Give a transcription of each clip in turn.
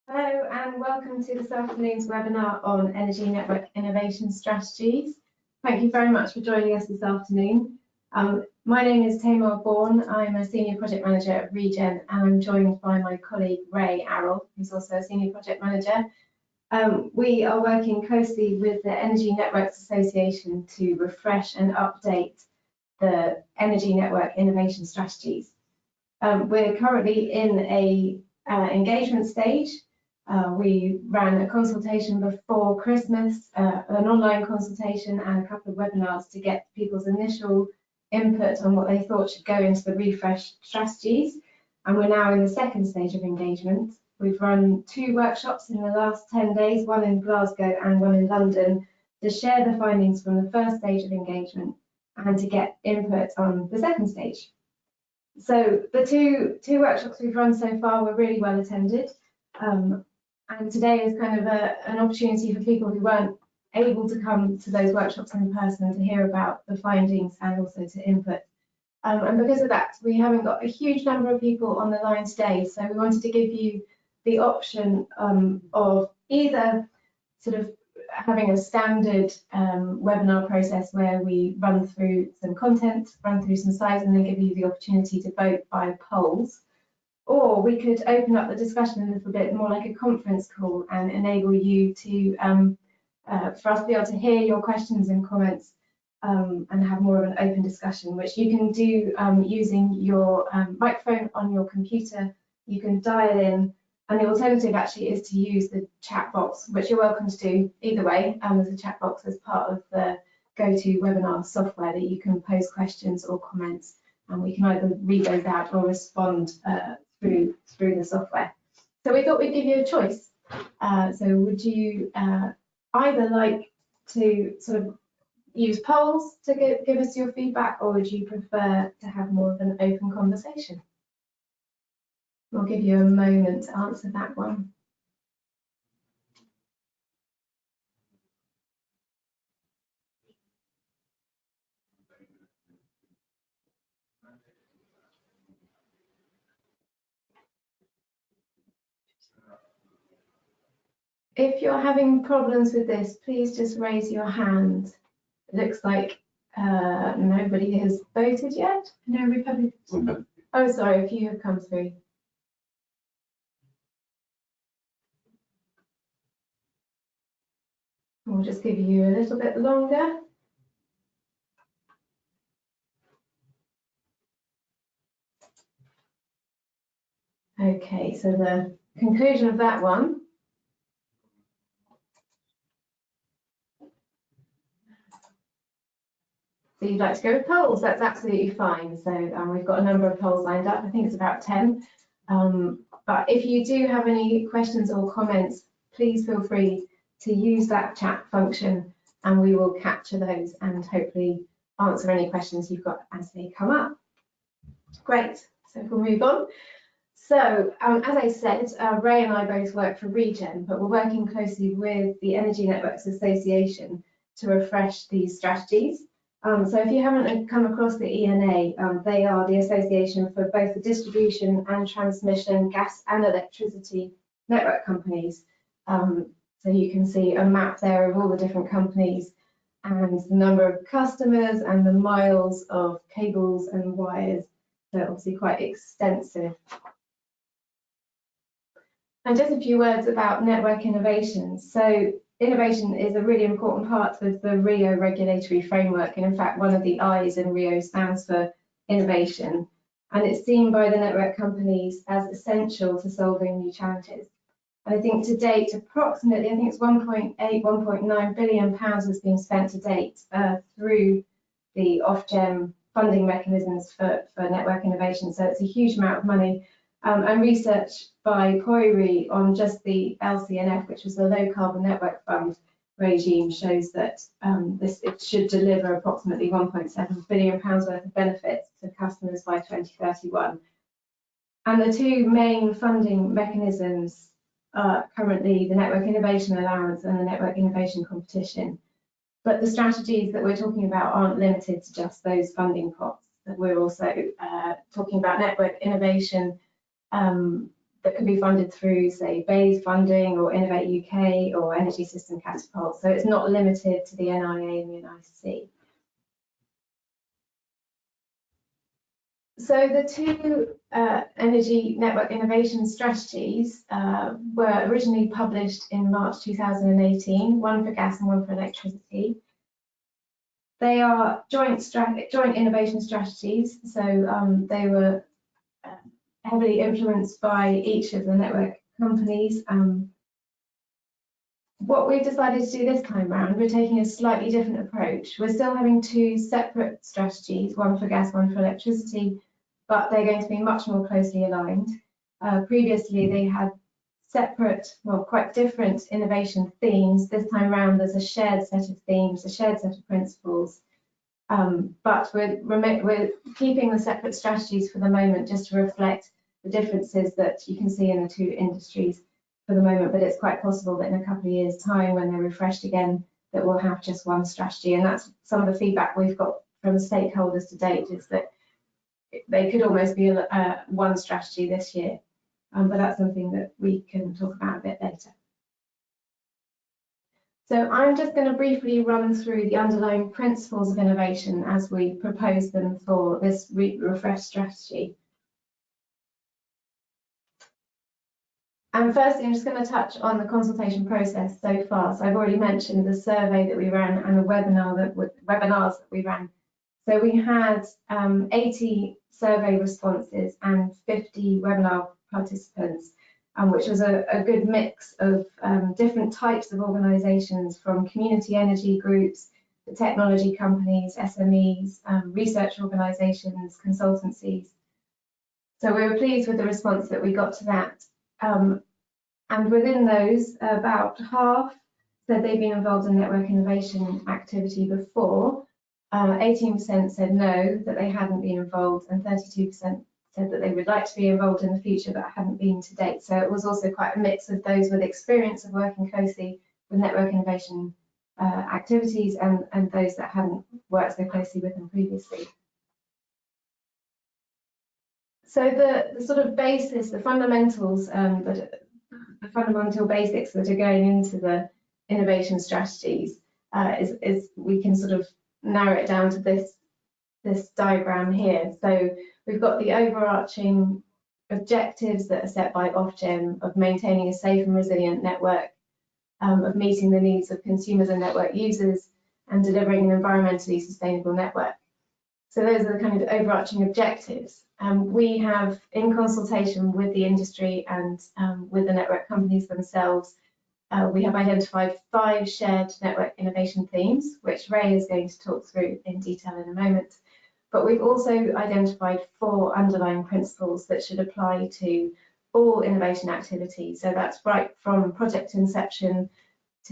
Hello and welcome to this afternoon's webinar on energy network innovation strategies. Thank you very much for joining us this afternoon. My name is Tamar Bourne. I'm a Senior Project Manager at Regen and I'm joined by my colleague Ray Arrell, who's also a Senior Project Manager. We are working closely with the Energy Networks Association to refresh and update the energy network innovation strategies. We're currently in a engagement stage. We ran a consultation before Christmas, an online consultation and a couple of webinars to get people's initial input on what they thought should go into the refreshed strategies. And we're now in the second stage of engagement. We've run 2 workshops in the last 10 days, one in Glasgow and one in London, to share the findings from the first stage of engagement and to get input on the second stage. So the two workshops we've run so far were really well attended. And today is kind of an opportunity for people who weren't able to come to those workshops in person to hear about the findings and also to input. And because of that, we haven't got a huge number of people on the line today. So we wanted to give you the option of either sort of having a standard webinar process where we run through some content, run through some slides, and then give you the opportunity to vote by polls. Or we could open up the discussion a little bit more like a conference call and enable you to, for us to be able to hear your questions and comments and have more of an open discussion, which you can do using your microphone on your computer. You can dial in, and the alternative actually is to use the chat box, which you're welcome to do either way. There's a chat box as part of the GoToWebinar software that you can post questions or comments, and we can either read those out or respond through the software. So we thought we'd give you a choice. So would you either like to sort of use polls to give us your feedback, or would you prefer to have more of an open conversation? We'll give you a moment to answer that one. If you're having problems with this, please just raise your hand. It looks like nobody has voted yet. No Republicans. Oh, sorry, a few have come through. We'll just give you a little bit longer. Okay, so the conclusion of that one . So you'd like to go with polls, that's absolutely fine. So we've got a number of polls lined up. I think it's about 10. But if you do have any questions or comments, please feel free to use that chat function and we will capture those and hopefully answer any questions you've got as they come up. Great, so we'll move on. So as I said, Ray and I both work for Regen, but we're working closely with the Energy Networks Association to refresh these strategies. So if you haven't come across the ENA, they are the association for both the distribution and transmission gas and electricity network companies. So you can see a map there of all the different companies and the number of customers and the miles of cables and wires. So obviously quite extensive. And just a few words about network innovation. So innovation is a really important part of the RIIO regulatory framework, and in fact one of the I's in RIIO stands for innovation, and it's seen by the network companies as essential to solving new challenges. And I think to date approximately, I think it's 1.9 billion pounds has been spent to date through the Ofgem funding mechanisms for network innovation, so it's a huge amount of money. And research by POIRI on just the LCNF, which was the Low Carbon Network Fund regime, shows that it should deliver approximately 1.7 billion pounds worth of benefits to customers by 2031. And the 2 main funding mechanisms are currently the Network Innovation Allowance and the Network Innovation Competition. But the strategies that we're talking about aren't limited to just those funding pots. We're also talking about network innovation that can be funded through, say, BEIS funding or Innovate UK or Energy System Catapult. So it's not limited to the NIA and the NIC. So the two energy network innovation strategies were originally published in March 2018, one for gas and one for electricity. They are joint innovation strategies, so they were heavily influenced by each of the network companies. What we've decided to do this time round, we're taking a slightly different approach. We're still having two separate strategies, one for gas, one for electricity, but they're going to be much more closely aligned. Previously, they had separate, well, quite different innovation themes. This time round, there's a shared set of themes, a shared set of principles, but we're keeping the separate strategies for the moment just to reflect the differences that you can see in the two industries for the moment, but it's quite possible that in a couple of years' time, when they're refreshed again, that we'll have just one strategy. And that's some of the feedback we've got from stakeholders to date, is that they could almost be one strategy this year, but that's something that we can talk about a bit later. So I'm just going to briefly run through the underlying principles of innovation as we propose them for this refreshed strategy. And firstly, I'm just going to touch on the consultation process so far. So I've already mentioned the survey that we ran and the webinars that we ran. So we had 80 survey responses and 50 webinar participants, which was a good mix of different types of organisations, from community energy groups, to technology companies, SMEs, research organisations, consultancies. So we were pleased with the response that we got to that. And within those, about half said they'd been involved in network innovation activity before. 18% said no, that they hadn't been involved, and 32% said that they would like to be involved in the future but hadn't been to date. So it was also quite a mix of those with experience of working closely with network innovation activities and those that hadn't worked so closely with them previously. So the sort of basis, the fundamentals, the fundamental basics that are going into the innovation strategies is we can sort of narrow it down to this diagram here. So we've got the overarching objectives that are set by Ofgem of maintaining a safe and resilient network, of meeting the needs of consumers and network users, and delivering an environmentally sustainable network. So those are the kind of overarching objectives. We have, in consultation with the industry and with the network companies themselves, we have identified 5 shared network innovation themes, which Ray is going to talk through in detail in a moment. But we've also identified 4 underlying principles that should apply to all innovation activities. So that's right from project inception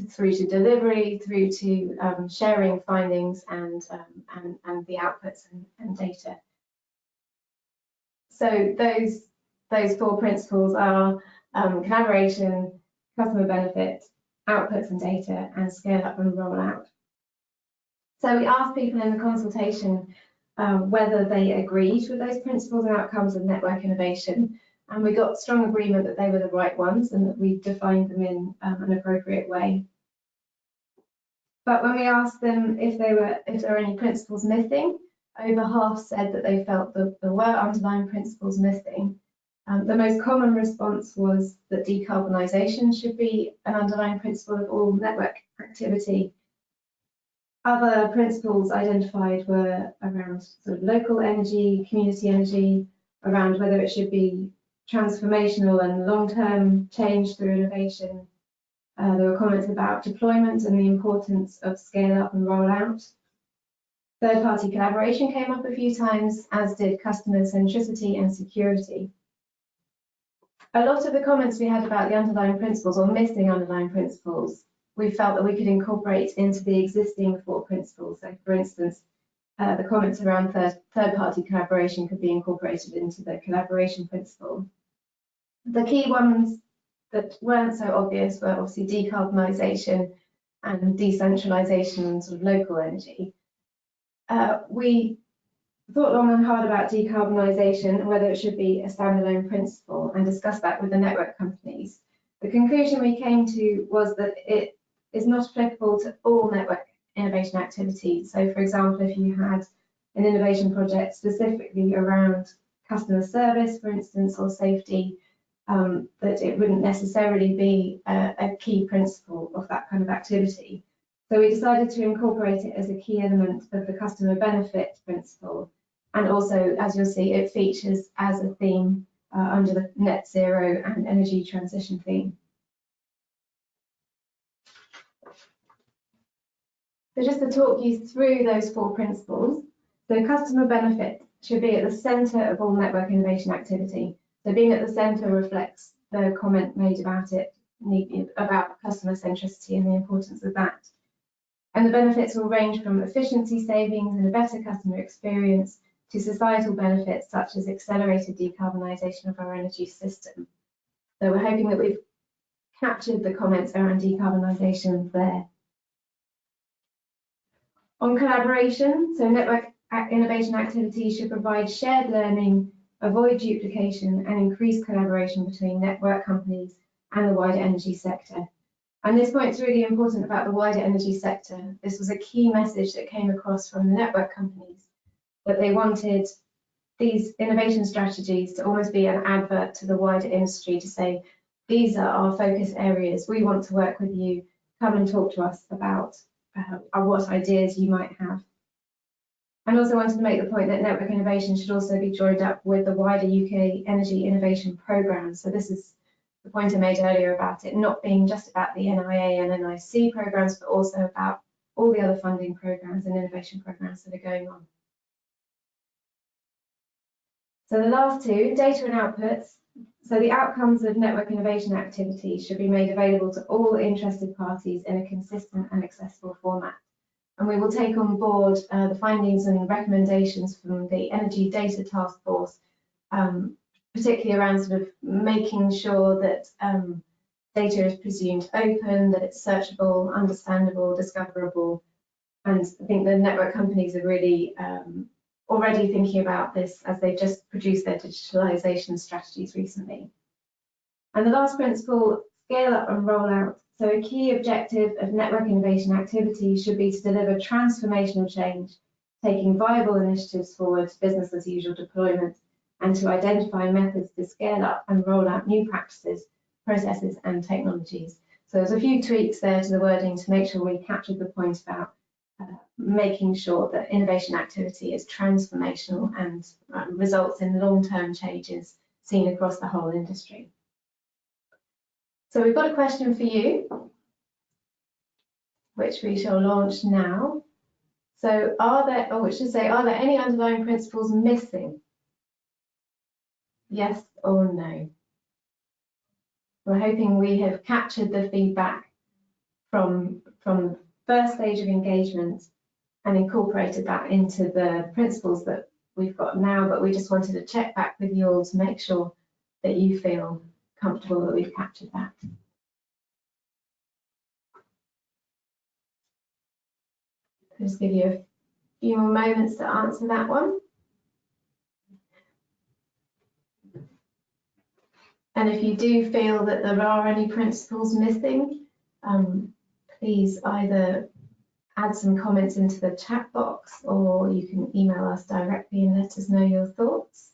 through to delivery, through to sharing findings and the outputs and data. So those 4 principles are collaboration, customer benefit, outputs and data, and scale up and roll out. So we asked people in the consultation whether they agreed with those principles and outcomes of network innovation, and we got strong agreement that they were the right ones and that we defined them in an appropriate way. But when we asked them if there were any principles missing, over half said that they felt that there were underlying principles missing. The most common response was that decarbonisation should be an underlying principle of all network activity. Other principles identified were around sort of local energy, community energy, around whether it should be transformational and long-term change through innovation. There were comments about deployment and the importance of scale up and roll out. Third-party collaboration came up a few times, as did customer centricity and security. A lot of the comments we had about the underlying principles or missing underlying principles, we felt that we could incorporate into the existing 4 principles. So, for instance, the comments around third-party collaboration could be incorporated into the collaboration principle. The key ones that weren't so obvious were obviously decarbonisation and decentralisation and sort of local energy. We thought long and hard about decarbonisation and whether it should be a standalone principle, and discussed that with the network companies. The conclusion we came to was that it is not applicable to all network innovation activities. So, for example, if you had an innovation project specifically around customer service, for instance, or safety, that it wouldn't necessarily be a key principle of that kind of activity. So we decided to incorporate it as a key element of the customer benefit principle. And also, as you'll see, it features as a theme under the net zero and energy transition theme. So just to talk you through those 4 principles. So customer benefit should be at the centre of all network innovation activity. So being at the centre reflects the comment made about it, about customer centricity and the importance of that. And the benefits will range from efficiency savings and a better customer experience to societal benefits such as accelerated decarbonisation of our energy system. So we're hoping that we've captured the comments around decarbonisation there. On collaboration, so network innovation activities should provide shared learning, avoid duplication and increase collaboration between network companies and the wider energy sector. And this point's really important about the wider energy sector. This was a key message that came across from the network companies, that they wanted these innovation strategies to almost be an advert to the wider industry to say, these are our focus areas, we want to work with you, come and talk to us about what ideas you might have. And also wanted to make the point that network innovation should also be joined up with the wider UK energy innovation programme. So this is the point I made earlier about it not being just about the NIA and NIC programmes, but also about all the other funding programmes and innovation programmes that are going on. So the last 2, data and outputs. So the outcomes of network innovation activities should be made available to all interested parties in a consistent and accessible format. And we will take on board the findings and recommendations from the Energy Data Task Force, particularly around sort of making sure that data is presumed open, that it's searchable, understandable, discoverable. And I think the network companies are really already thinking about this as they've just produced their digitalisation strategies recently. And the last principle, scale up and roll out. So a key objective of network innovation activities should be to deliver transformational change, taking viable initiatives forward to business as usual deployment, and to identify methods to scale up and roll out new practices, processes and technologies. So there's a few tweaks there to the wording to make sure we captured the point about making sure that innovation activity is transformational and results in long-term changes seen across the whole industry. So we've got a question for you, which we shall launch now. So are there any underlying principles missing? Yes or no? We're hoping we have captured the feedback from the first stage of engagement and incorporated that into the principles that we've got now, but we just wanted to check back with you all to make sure that you feel comfortable that we've captured that. I'll just give you a few more moments to answer that one. And if you do feel that there are any principles missing, please either add some comments into the chat box or you can email us directly and let us know your thoughts.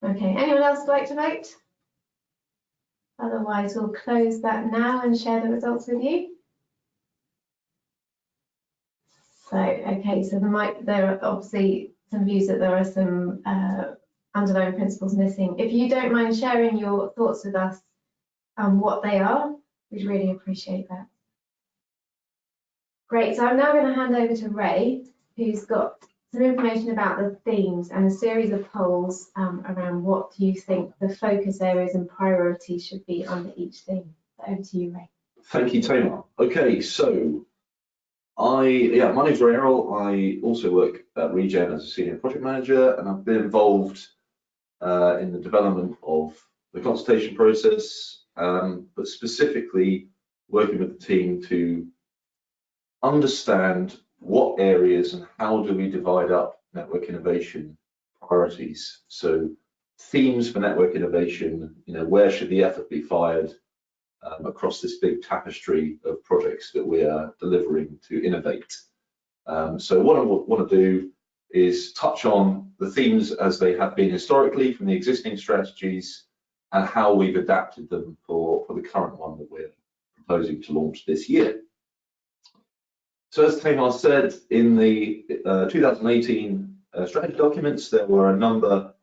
Okay, anyone else like to vote? Otherwise, we'll close that now and share the results with you. So, okay, so there are obviously some views that there are some underlying principles missing. If you don't mind sharing your thoughts with us on what they are, we'd really appreciate that. Great, so I'm now going to hand over to Ray, who's got some information about the themes and a series of polls around what you think the focus areas and priorities should be under each theme. So over to you, Ray. Thank you, Tamar. Okay, so my name's Ray Errol. I also work at Regen as a senior project manager, and I've been involved in the development of the consultation process but specifically working with the team to understand what areas and how do we divide up network innovation priorities. So themes for network innovation, where should the effort be fired across this big tapestry of projects that we are delivering to innovate. So what I want to do is touch on the themes as they have been historically from the existing strategies and how we've adapted them for the current one that we're proposing to launch this year. So as Tamar said, in the 2018 strategy documents, there were a number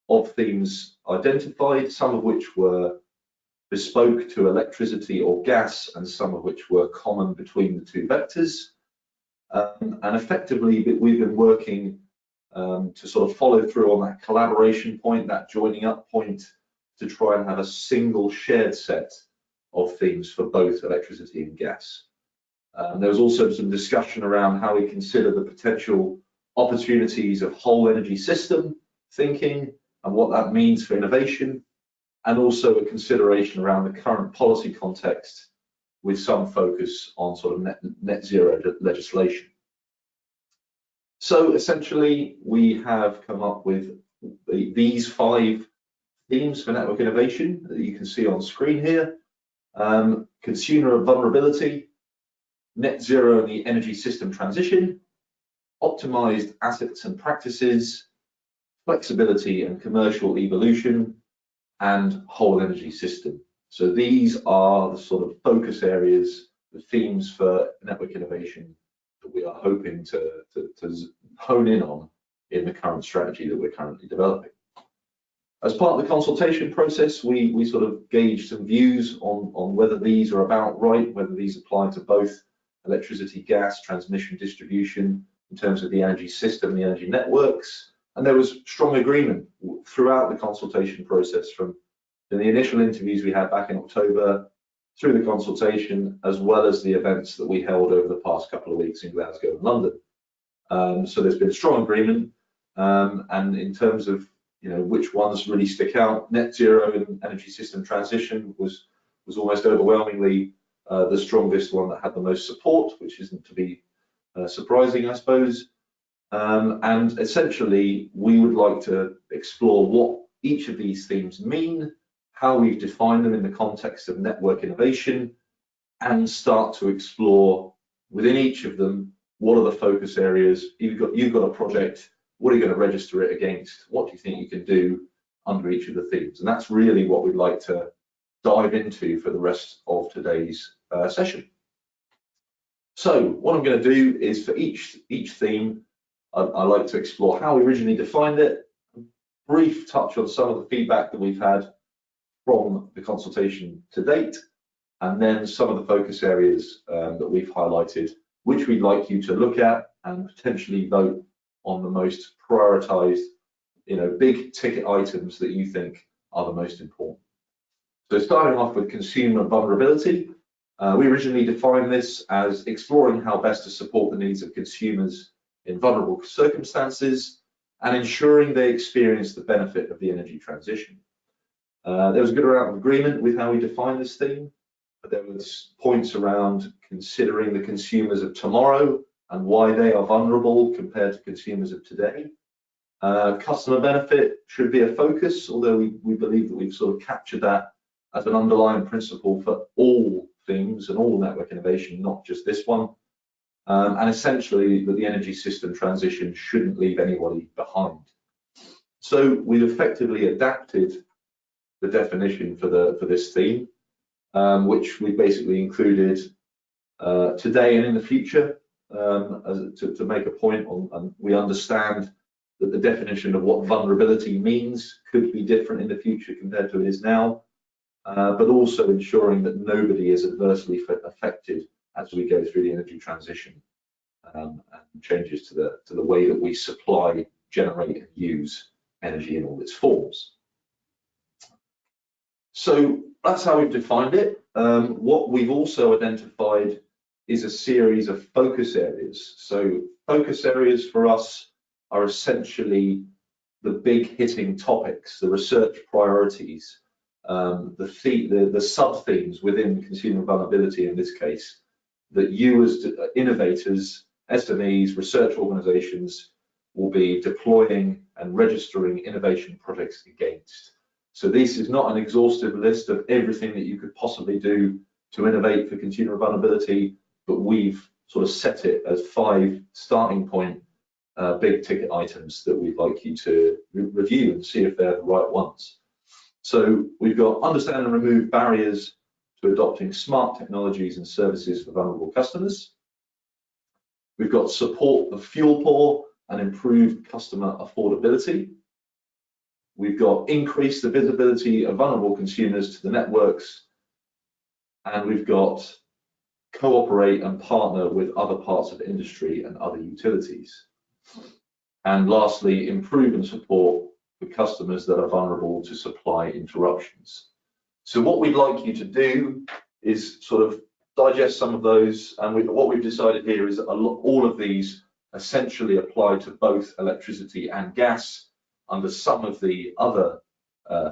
of themes identified, some of which were bespoke to electricity or gas, and some of which were common between the two vectors. And effectively, we've been working to sort of follow through on that collaboration point, that joining up point, to try and have a single shared set of themes for both electricity and gas. There was also some discussion around how we consider the potential opportunities of whole energy system thinking and what that means for innovation, and also a consideration around the current policy context with some focus on sort of net zero legislation. So essentially, we have come up with these 5 themes for network innovation that you can see on screen here. Consumer vulnerability, net zero and the energy system transition, optimized assets and practices, flexibility and commercial evolution, and whole energy system. So these are the sort of focus areas, the themes for network innovation that we are hoping to hone in on in the current strategy that we're currently developing. As part of the consultation process, we sort of gauged some views on whether these are about right, whether these apply to both electricity, gas, transmission, distribution, in terms of the energy system, the energy networks. And there was strong agreement throughout the consultation process, from the initial interviews we had back in October, through the consultation, as well as the events that we held over the past couple of weeks in Glasgow and London. So there's been strong agreement, and in terms of which ones really stick out, net zero and energy system transition was almost overwhelmingly the strongest one that had the most support, which isn't to be surprising, I suppose. And essentially, we would like to explore what each of these themes mean, how we've defined them in the context of network innovation, and start to explore within each of them, what are the focus areas? You've got a project, what are you going to register it against? What do you think you can do under each of the themes? And that's really what we'd like to dive into for the rest of today's session. So what I'm going to do is, for each theme, I like to explore how we originally defined it, a brief touch on some of the feedback that we've had from the consultation to date, and then some of the focus areas that we've highlighted, which we'd like you to look at and potentially vote on the most prioritized, big ticket items that you think are the most important. So starting off with consumer vulnerability, we originally defined this as exploring how best to support the needs of consumers in vulnerable circumstances and ensuring they experience the benefit of the energy transition. There was a good amount of agreement with how we define this theme, but there was points around considering the consumers of tomorrow and why they are vulnerable compared to consumers of today. Customer benefit should be a focus, although we believe that we've sort of captured that as an underlying principle for all themes and all network innovation, not just this one. And essentially that the energy system transition shouldn't leave anybody behind. So we've effectively adapted the definition for this theme, which we basically included today and in the future, to make a point on, and we understand that the definition of what vulnerability means could be different in the future compared to it is now, but also ensuring that nobody is adversely affected as we go through the energy transition and changes to the way that we supply, generate and use energy in all its forms. So that's how we've defined it. What we've also identified is a series of focus areas. So focus areas for us are essentially the big hitting topics, the research priorities the sub-themes within consumer vulnerability in this case that you as innovators, SMEs, research organizations will be deploying and registering innovation projects against. So this is not an exhaustive list of everything that you could possibly do to innovate for consumer vulnerability, but we've sort of set it as 5 starting point big ticket items that we'd like you to review and see if they're the right ones. So we've got understand and remove barriers to adopting smart technologies and services for vulnerable customers. We've got support the fuel poor and improve customer affordability. We've got increase the visibility of vulnerable consumers to the networks. And we've got cooperate and partner with other parts of industry and other utilities. And lastly, improve and support the customers that are vulnerable to supply interruptions. So what we'd like you to do is sort of digest some of those, and what we've decided here is that all of these essentially apply to both electricity and gas. Under some of the other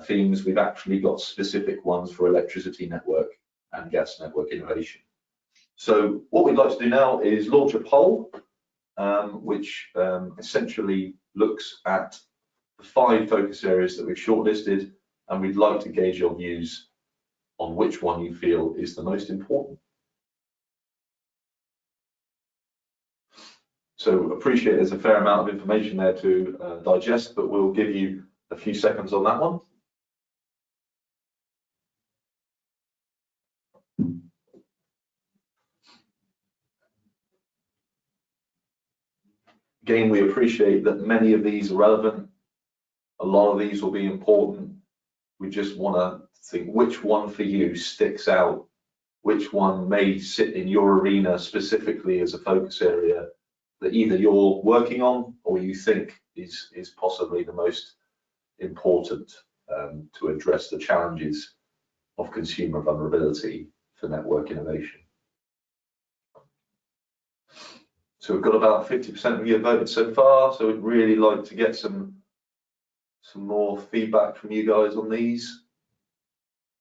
themes, we've actually got specific ones for electricity network and gas network innovation. So what we'd like to do now is launch a poll, which essentially looks at the 5 focus areas that we've shortlisted, and we'd like to gauge your views on which one you feel is the most important. So appreciate there's a fair amount of information there to digest, but we'll give you a few seconds on that one. Again, we appreciate that many of these are relevant. A lot of these will be important. We just want to think which one for you sticks out, which one may sit in your arena specifically as a focus area that either you're working on or you think is possibly the most important to address the challenges of consumer vulnerability for network innovation. So we've got about 50% of you have voted so far, so we'd really like to get some more feedback from you guys on these.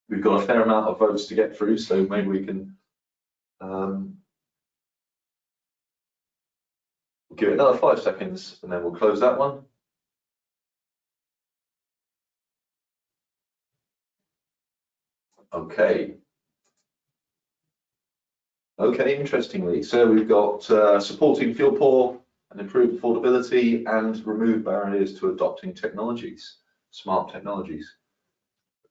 We've got a fair amount of votes to get through, so maybe we can give it another 5 seconds and then we'll close that one. Okay. Okay, interestingly, so we've got supporting fuel poor and improve affordability and remove barriers to adopting technologies, smart technologies.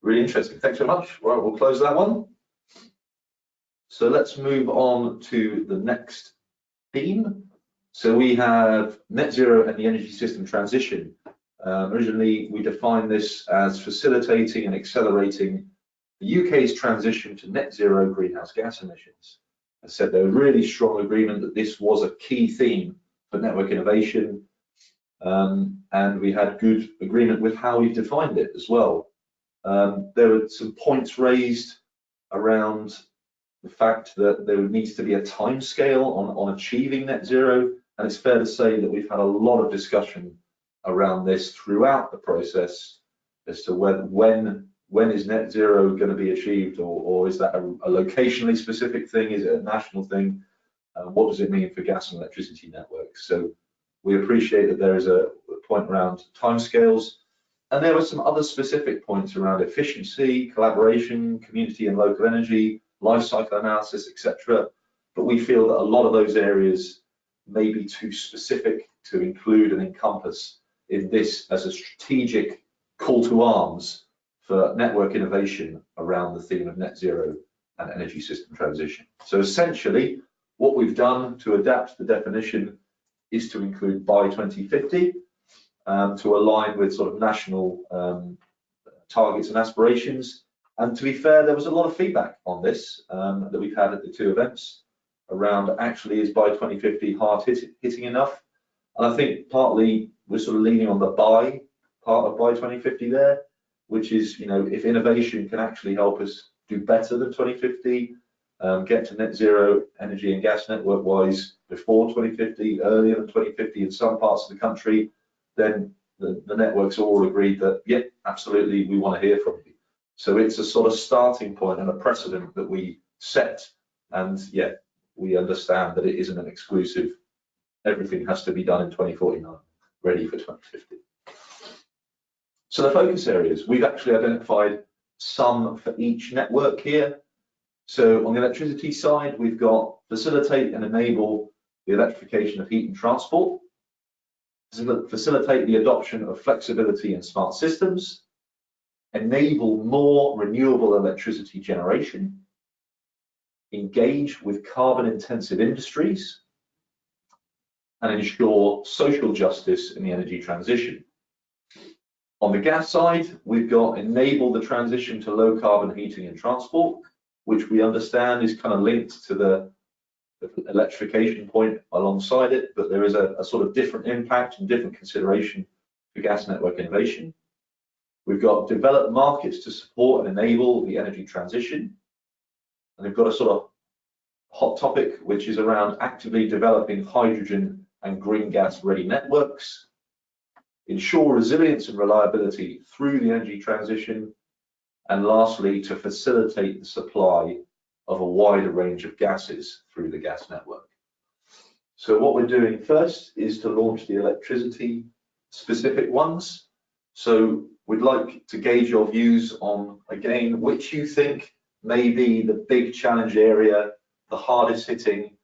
Really interesting. Thanks very much. Right, we'll close that one. So let's move on to the next theme. So we have net zero and the energy system transition. Originally, we defined this as facilitating and accelerating the UK's transition to net zero greenhouse gas emissions. I said there was really strong agreement that this was a key theme for network innovation, and we had good agreement with how we've defined it as well. There were some points raised around the fact that there needs to be a timescale on achieving net zero, and it's fair to say that we've had a lot of discussion around this throughout the process as to when is net zero going to be achieved, or is that a locationally specific thing? Is it a national thing? What does it mean for gas and electricity networks? So we appreciate that there is a point around timescales, and there were some other specific points around efficiency, collaboration, community and local energy, life cycle analysis, etc. But we feel that a lot of those areas may be too specific to include and encompass in this as a strategic call to arms for network innovation around the theme of net zero and energy system transition. So essentially, what we've done to adapt the definition is to include by 2050 to align with sort of national targets and aspirations. And to be fair, there was a lot of feedback on this that we've had at the 2 events around actually is by 2050 hard hitting enough. And I think partly we're sort of leaning on the by part of by 2050 there, which is, you know, if innovation can actually help us do better than 2050, get to net zero energy and gas network wise before 2050, earlier than 2050 in some parts of the country, then the networks all agreed that, yeah, absolutely, we want to hear from you. So it's a sort of starting point and a precedent that we set, and yeah, we understand that it isn't an exclusive, everything has to be done in 2049, ready for 2050. So the focus areas, we've actually identified some for each network here. So on the electricity side, we've got facilitate and enable the electrification of heat and transport, facilitate the adoption of flexibility and smart systems, enable more renewable electricity generation, engage with carbon-intensive industries, and ensure social justice in the energy transition. On the gas side, we've got enable the transition to low carbon heating and transport, which we understand is kind of linked to the electrification point alongside it, but there is a sort of different impact and different consideration for gas network innovation. We've got developed markets to support and enable the energy transition. And we've got a sort of hot topic, which is around actively developing hydrogen and green gas ready networks, ensure resilience and reliability through the energy transition, and lastly, to facilitate the supply of a wider range of gases through the gas network. So what we're doing first is to launch the electricity specific ones. So we'd like to gauge your views on, again, which you think may be the big challenge area, the hardest hitting,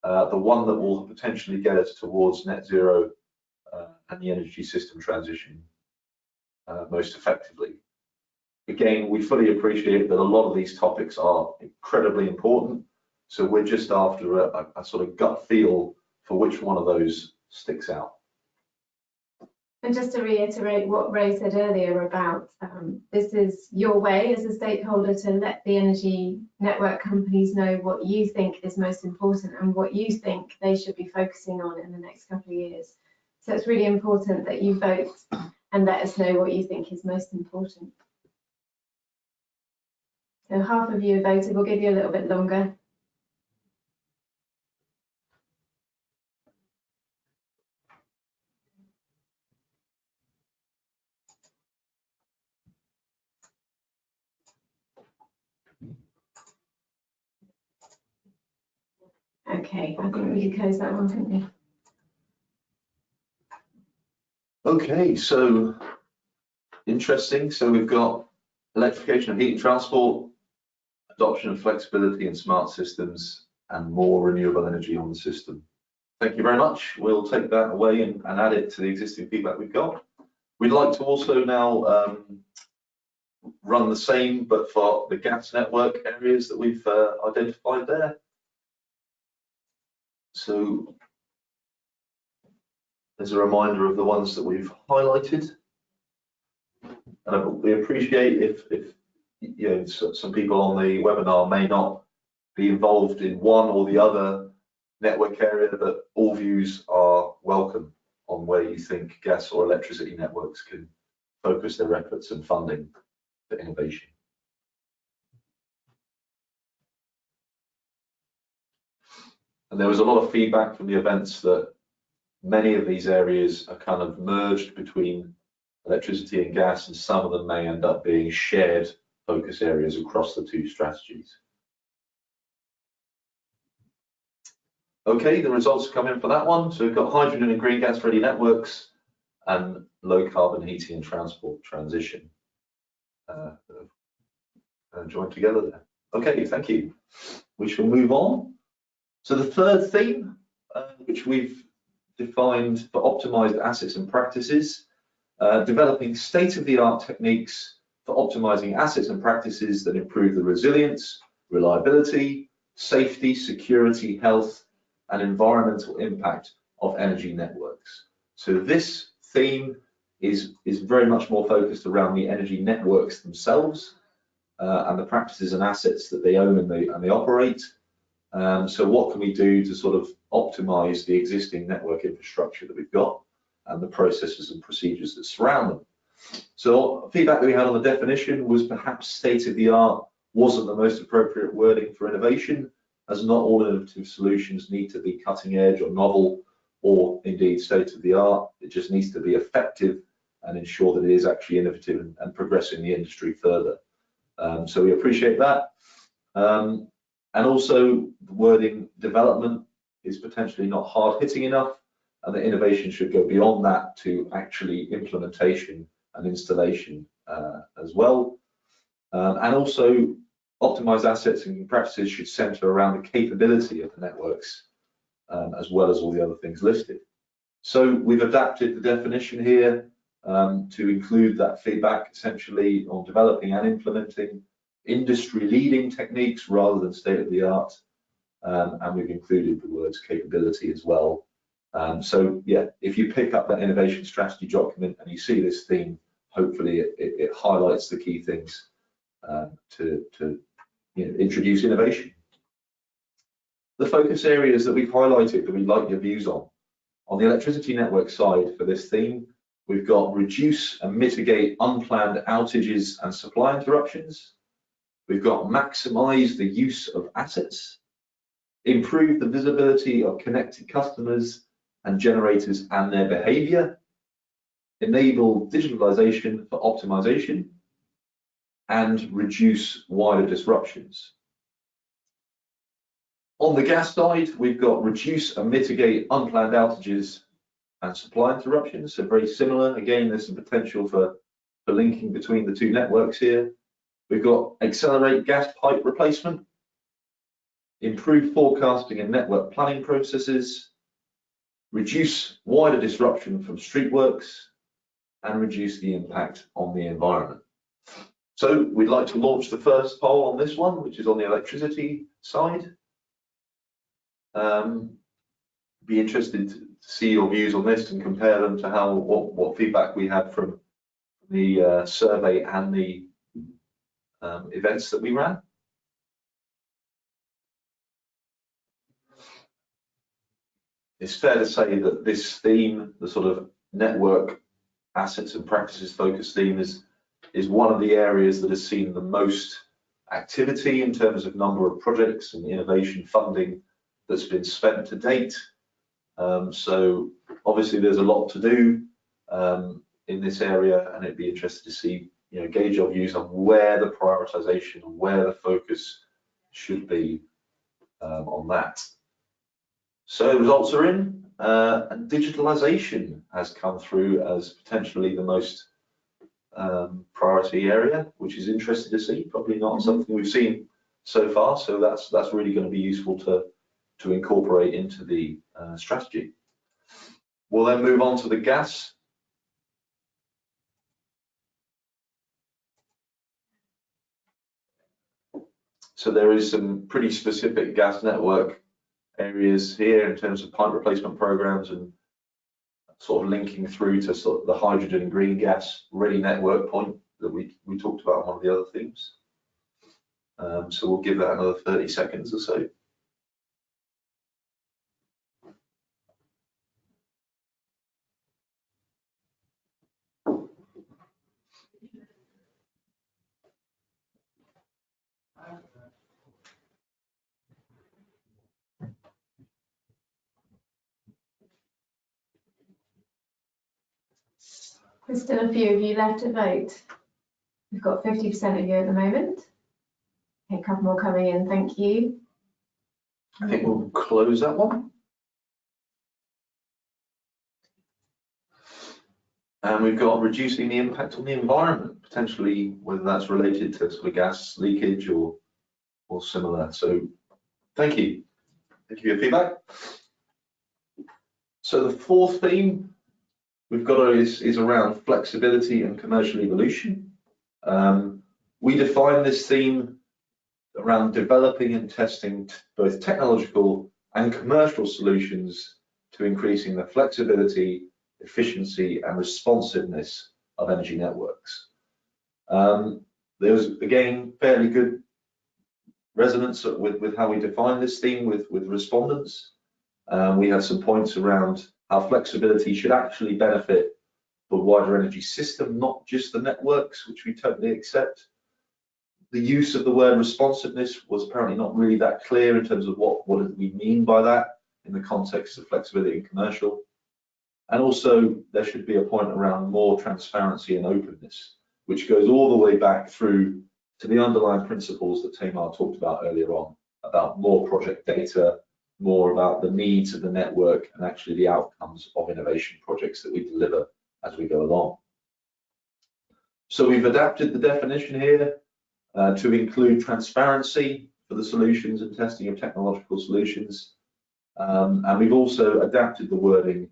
the one that will potentially get us towards net zero and the energy system transition most effectively. Again, we fully appreciate that a lot of these topics are incredibly important, so we're just after a sort of gut feel for which one of those sticks out. And just to reiterate what Ray said earlier about this is your way as a stakeholder to let the energy network companies know what you think is most important and what you think they should be focusing on in the next couple of years. So it's really important that you vote and let us know what you think is most important. So half of you have voted, we'll give you a little bit longer. Okay, I think we can close that one, couldn't we? Okay, so interesting. So we've got electrification of heat and transport, adoption of flexibility and smart systems, and more renewable energy on the system. Thank you very much. We'll take that away and add it to the existing feedback we've got. We'd like to also now run the same, but for the gas network areas that we've identified there. So as a reminder of the ones that we've highlighted, and we appreciate if you know some people on the webinar may not be involved in one or the other network area, but all views are welcome on where you think gas or electricity networks can focus their efforts and funding for innovation. And there was a lot of feedback from the events that many of these areas are kind of merged between electricity and gas, and some of them may end up being shared focus areas across the two strategies. Okay, the results come in for that one. So we've got hydrogen and green gas ready networks and low carbon heating and transport transition joined together there. Okay, thank you. We shall move on. So the third theme, which we've defined for optimized assets and practices, developing state-of-the-art techniques for optimizing assets and practices that improve the resilience, reliability, safety, security, health, and environmental impact of energy networks. So this theme is very much more focused around the energy networks themselves and the practices and assets that they own and they operate. So what can we do to sort of optimize the existing network infrastructure that we've got and the processes and procedures that surround them? So feedback that we had on the definition was perhaps state-of-the-art wasn't the most appropriate wording for innovation, as not all innovative solutions need to be cutting edge or novel or indeed state-of-the-art. It just needs to be effective and ensure that it is actually innovative and progressing the industry further. So we appreciate that. And also the wording development is potentially not hard hitting enough, and the innovation should go beyond that to actually implementation and installation as well. And also optimized assets and practices should center around the capability of the networks as well as all the other things listed. So we've adapted the definition here to include that feedback essentially on developing and implementing industry-leading techniques rather than state-of-the-art, and we've included the words capability as well. So yeah, if you pick up that innovation strategy document and you see this theme, hopefully it highlights the key things to introduce innovation. The focus areas that we've highlighted that we'd like your views on the electricity network side for this theme, we've got reduce and mitigate unplanned outages and supply interruptions. We've got maximize the use of assets, improve the visibility of connected customers and generators and their behavior, enable digitalization for optimization, and reduce wider disruptions. On the gas side, we've got reduce and mitigate unplanned outages and supply interruptions. So very similar. Again, there's some potential for linking between the two networks here. We've got accelerate gas pipe replacement, improve forecasting and network planning processes, reduce wider disruption from street works, and reduce the impact on the environment. So we'd like to launch the first poll on this one, which is on the electricity side. Be interested to see your views on this and compare them to what feedback we had from the survey and the events that we ran. It's fair to say that this theme, the sort of network assets and practices focused theme, is one of the areas that has seen the most activity in terms of number of projects and innovation funding that's been spent to date. So obviously there's a lot to do in this area, and it'd be interesting to see, gauge your views on where the prioritization and where the focus should be on that. So results are in, and digitalization has come through as potentially the most priority area, which is interesting to see. Probably not something we've seen so far, so that's really going to be useful to incorporate into the strategy. We'll then move on to the gas. So there is some pretty specific gas network areas here in terms of pipe replacement programs and sort of linking through to sort of the hydrogen and green gas ready network point that we talked about on one of the other themes. So we'll give that another 30 seconds or so. There's still a few of you left to vote. We've got 50% of you at the moment. Okay, a couple more coming in, thank you. I think we'll close that one. And we've got reducing the impact on the environment, potentially whether that's related to sort of gas leakage or similar. So thank you. Thank you for your feedback. So the fourth theme we've got is around flexibility and commercial evolution. We define this theme around developing and testing both technological and commercial solutions to increasing the flexibility, efficiency and responsiveness of energy networks. There's again fairly good resonance with how we define this theme with respondents. We have some points around how flexibility should actually benefit the wider energy system, not just the networks, which we totally accept. The use of the word responsiveness was apparently not really that clear in terms of what do we mean by that in the context of flexibility and commercial. And also there should be a point around more transparency and openness, which goes all the way back through to the underlying principles that Tamar talked about earlier on, about more project data, more about the needs of the network and actually the outcomes of innovation projects that we deliver as we go along. So we've adapted the definition here to include transparency for the solutions and testing of technological solutions. And we've also adapted the wording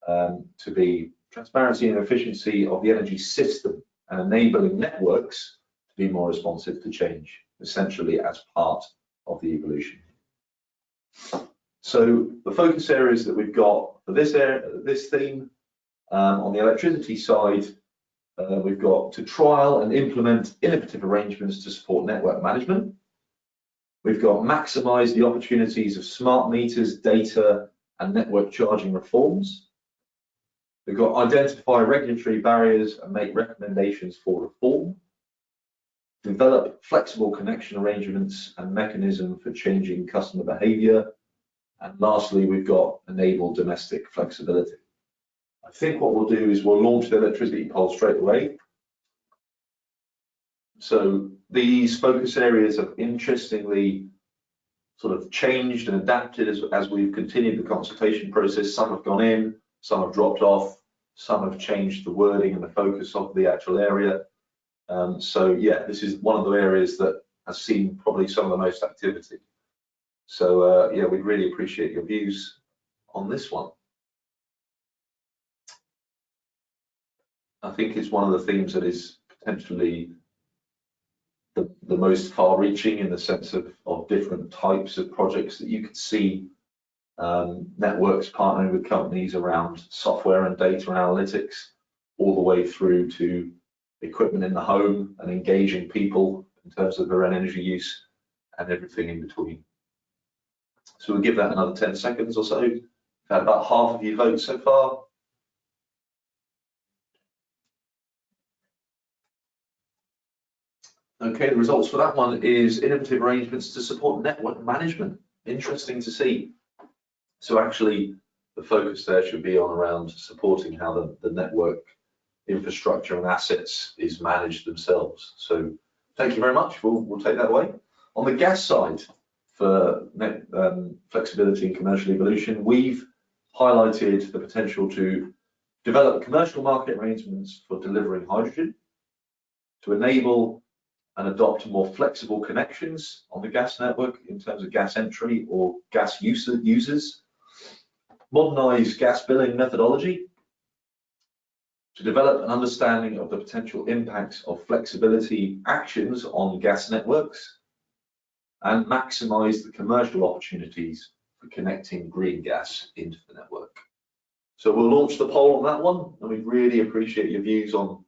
to be transparency and efficiency of the energy system and enabling networks to be more responsive to change, essentially as part of the evolution. So the focus areas that we've got for this theme, on the electricity side, we've got to trial and implement innovative arrangements to support network management. We've got maximize the opportunities of smart meters, data, and network charging reforms. We've got identify regulatory barriers and make recommendations for reform. Develop flexible connection arrangements and mechanism for changing customer behavior. And lastly, we've got enable domestic flexibility. I think what we'll do is we'll launch the electricity poll straight away. So these focus areas have interestingly sort of changed and adapted as we've continued the consultation process. Some have gone in, some have dropped off, some have changed the wording and the focus of the actual area. So yeah, this is one of the areas that has seen probably some of the most activity. So yeah, we'd really appreciate your views on this one. I think it's one of the themes that is potentially the most far-reaching in the sense of different types of projects that you could see networks partnering with companies around software and data analytics, all the way through to equipment in the home and engaging people in terms of their own energy use and everything in between. So we'll give that another 10 seconds or so. We've had about half of you vote so far. Okay, the results for that one is innovative arrangements to support network management. Interesting to see. So actually, the focus there should be on around supporting how the network infrastructure and assets is managed themselves. So thank you very much. We'll take that away. On the gas side, for net flexibility and commercial evolution, we've highlighted the potential to develop commercial market arrangements for delivering hydrogen, to enable and adopt more flexible connections on the gas network in terms of gas entry or gas users, modernize gas billing methodology, to develop an understanding of the potential impacts of flexibility actions on gas networks, and maximize the commercial opportunities for connecting green gas into the network. So we'll launch the poll on that one, and we really appreciate your views on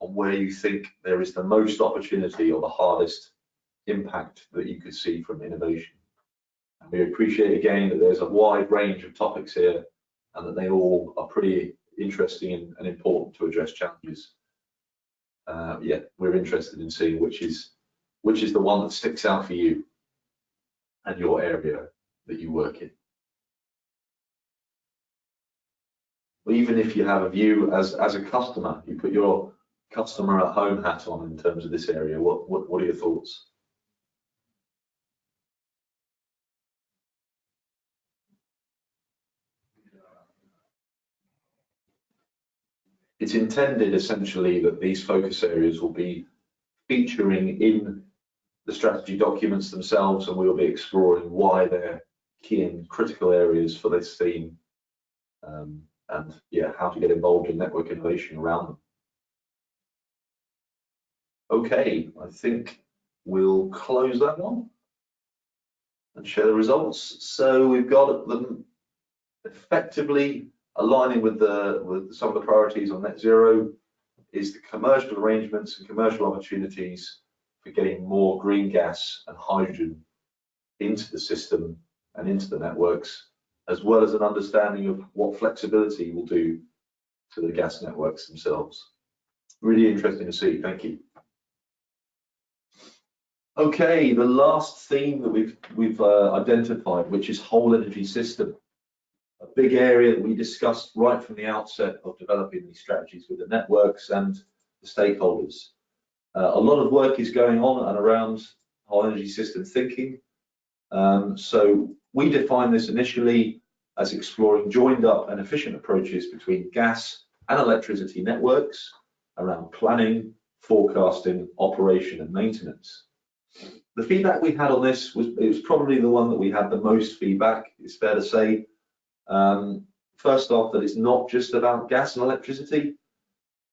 where you think there is the most opportunity or the hardest impact that you could see from innovation. And we appreciate again that there's a wide range of topics here and that they all are pretty interesting and important to address challenges. Yeah, we're interested in seeing which is the one that sticks out for you and your area that you work in. Or even if you have a view as a customer, you put your customer at home hat on in terms of this area, what are your thoughts? It's intended essentially that these focus areas will be featuring in the strategy documents themselves, and we'll be exploring why they're key and critical areas for this theme, and yeah, how to get involved in network innovation around them. Okay, I think we'll close that one and share the results. So we've got them effectively aligning with some of the priorities on net zero is the commercial arrangements and commercial opportunities for getting more green gas and hydrogen into the system and into the networks, as well as an understanding of what flexibility will do to the gas networks themselves. Really interesting to see. Thank you. Okay, the last theme that we've identified, which is whole energy system, a big area that we discussed right from the outset of developing these strategies with the networks and the stakeholders. A lot of work is going on and around whole energy system thinking. So we define this initially as exploring joined up and efficient approaches between gas and electricity networks around planning, forecasting, operation and maintenance. The feedback we had on this was probably the one that we had the most feedback, it's fair to say. First off, that it's not just about gas and electricity.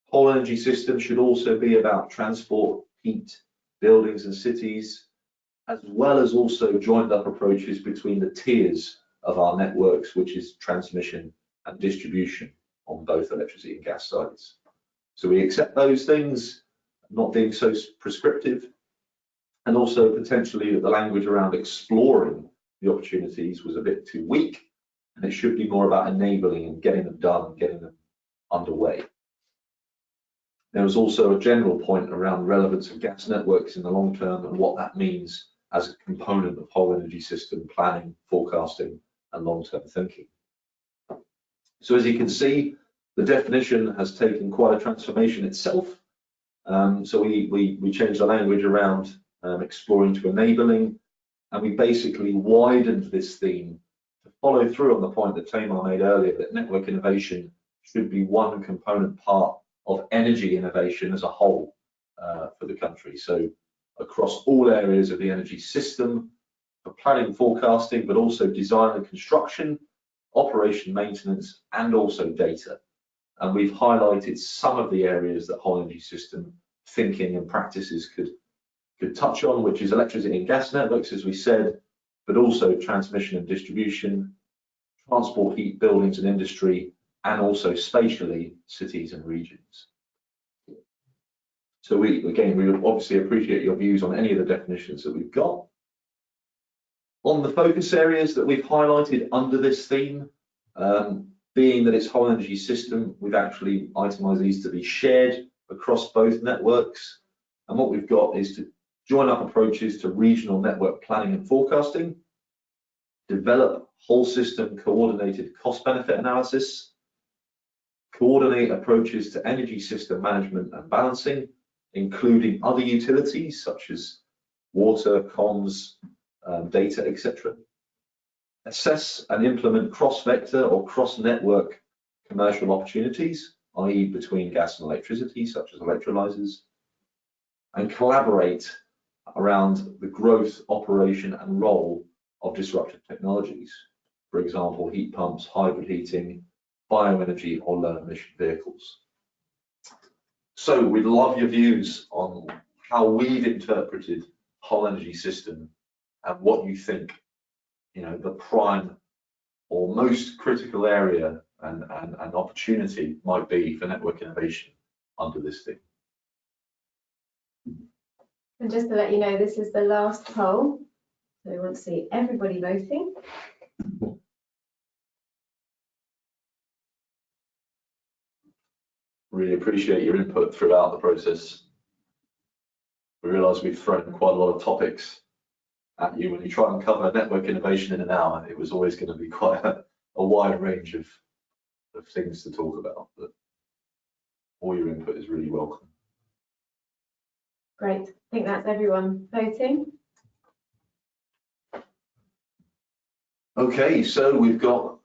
Whole energy system should also be about transport, heat, buildings and cities, as well as also joined up approaches between the tiers of our networks, which is transmission and distribution on both electricity and gas sides. So we accept those things, not being so prescriptive, and also potentially that the language around exploring the opportunities was a bit too weak, and it should be more about enabling and getting them done, getting them underway. There was also a general point around relevance of gas networks in the long term and what that means as a component of whole energy system planning, forecasting, and long-term thinking. So as you can see, the definition has taken quite a transformation itself. So we changed the language around exploring to enabling, and we basically widened this theme to follow through on the point that Tamar made earlier, that network innovation should be one component part of energy innovation as a whole for the country. So across all areas of the energy system, for planning, forecasting, but also design and construction, operation, maintenance, and also data. And we've highlighted some of the areas that whole energy system thinking and practices could touch on, which is electricity and gas networks, as we said, but also transmission and distribution, transport, heat, buildings and industry, and also spatially cities and regions. So we obviously appreciate your views on any of the definitions that we've got. On the focus areas that we've highlighted under this theme, being that it's whole energy system, we've actually itemized these to be shared across both networks. And what we've got is to join up approaches to regional network planning and forecasting, develop whole system coordinated cost benefit analysis, coordinate approaches to energy system management and balancing, including other utilities such as water, comms, data, etc. Assess and implement cross-vector or cross-network commercial opportunities, i.e. between gas and electricity, such as electrolyzers, and collaborate around the growth, operation and role of disruptive technologies. For example, heat pumps, hybrid heating, bioenergy or low emission vehicles. So we'd love your views on how we've interpreted whole energy system and what you think, the prime or most critical area and opportunity might be for network innovation under this thing. And just to let you know, this is the last poll, so we want to see everybody voting. Really appreciate your input throughout the process. We realise we've thrown quite a lot of topics at you. When you try and cover network innovation in an hour, it was always going to be quite a wide range of things to talk about, but all your input is really welcome. Great, I think that's everyone voting. Okay, so we've got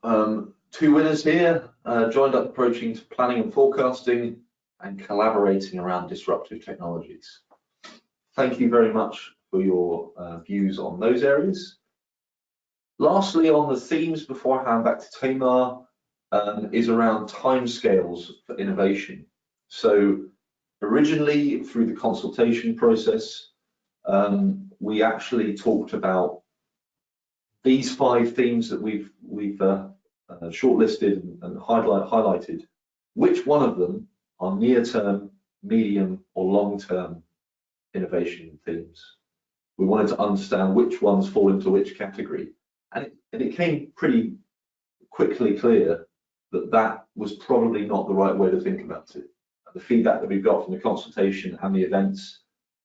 two winners here, joined up approaching to planning and forecasting and collaborating around disruptive technologies. Thank you very much for your views on those areas. Lastly, on the themes before I hand back to Tamar, is around timescales for innovation. So originally through the consultation process, we actually talked about these 5 themes that we've shortlisted and highlighted. Which one of them are near-term, medium or long-term innovation themes? We wanted to understand which ones fall into which category, and it became pretty quickly clear that that was probably not the right way to think about it. The feedback that we've got from the consultation and the events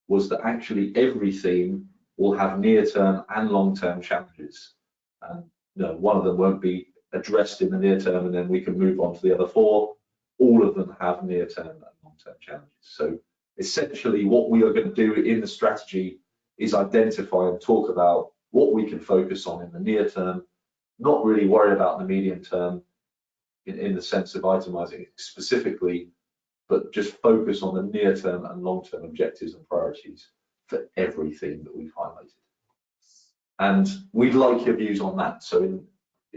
was that actually every theme will have near-term and long-term challenges. And one of them won't be addressed in the near term and then we can move on to the other 4. All of them have near-term and long-term challenges. So Essentially, what we are going to do in the strategy is identify and talk about what we can focus on in the near term, not really worry about the medium term in the sense of itemizing it specifically, but just focus on the near term and long term objectives and priorities for everything that we've highlighted. And we'd like your views on that. So in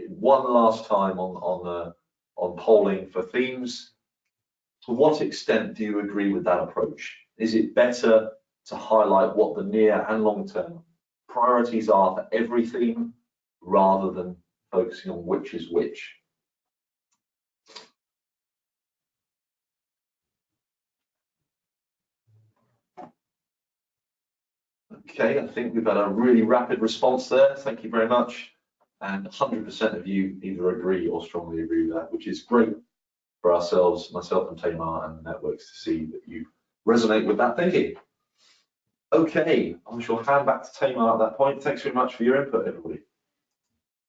one last time on polling for themes, to what extent do you agree with that approach? Is it better to highlight what the near and long term priorities are for every theme rather than focusing on which is which? Okay, I think we've had a really rapid response there. Thank you very much. And 100% of you either agree or strongly agree with that, which is great for ourselves, myself and Tamar and the networks, to see that you resonate with that thinking. Okay, I shall hand back to Tamar at that point. Thanks very much for your input, everybody.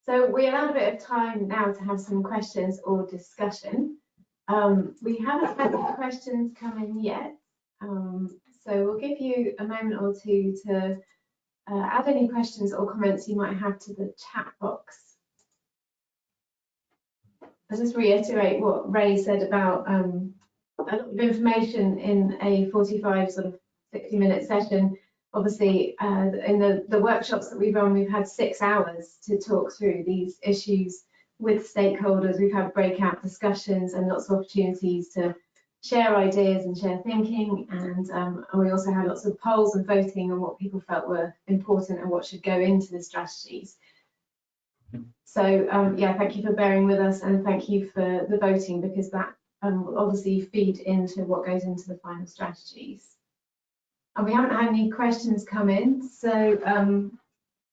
So we allowed a bit of time now to have some questions or discussion. We haven't had any questions come in yet. So we'll give you a moment or two to add any questions or comments you might have to the chat box. I'll just reiterate what Ray said about a lot of information in a 45 sort of 60-minute session. Obviously, in the workshops that we've run, we've had 6 hours to talk through these issues with stakeholders. We've had breakout discussions and lots of opportunities to share ideas and share thinking, and we also had lots of polls and voting on what people felt were important and what should go into the strategies. So yeah, thank you for bearing with us, and thank you for the voting, because that will obviously feed into what goes into the final strategies. And we haven't had any questions come in, so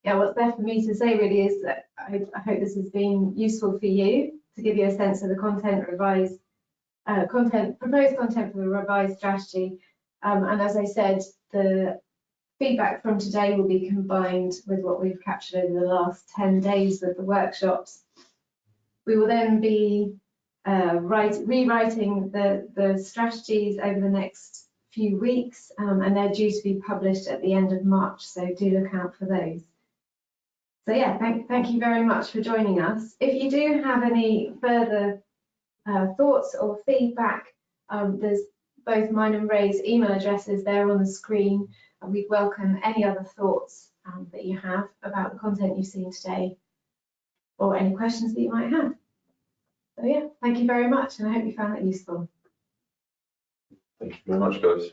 yeah, what's there for me to say really is that I hope this has been useful for you to give you a sense of the proposed content for the revised strategy. And as I said, the feedback from today will be combined with what we've captured over the last 10 days with the workshops. We will then be rewriting the strategies over the next few weeks, and they're due to be published at the end of March, so do look out for those. So yeah, thank you very much for joining us. If you do have any further thoughts or feedback, there's both mine and Ray's email addresses there on the screen, and we'd welcome any other thoughts that you have about the content you've seen today, or any questions that you might have. So yeah, thank you very much, and I hope you found that useful. Thank you very much, guys.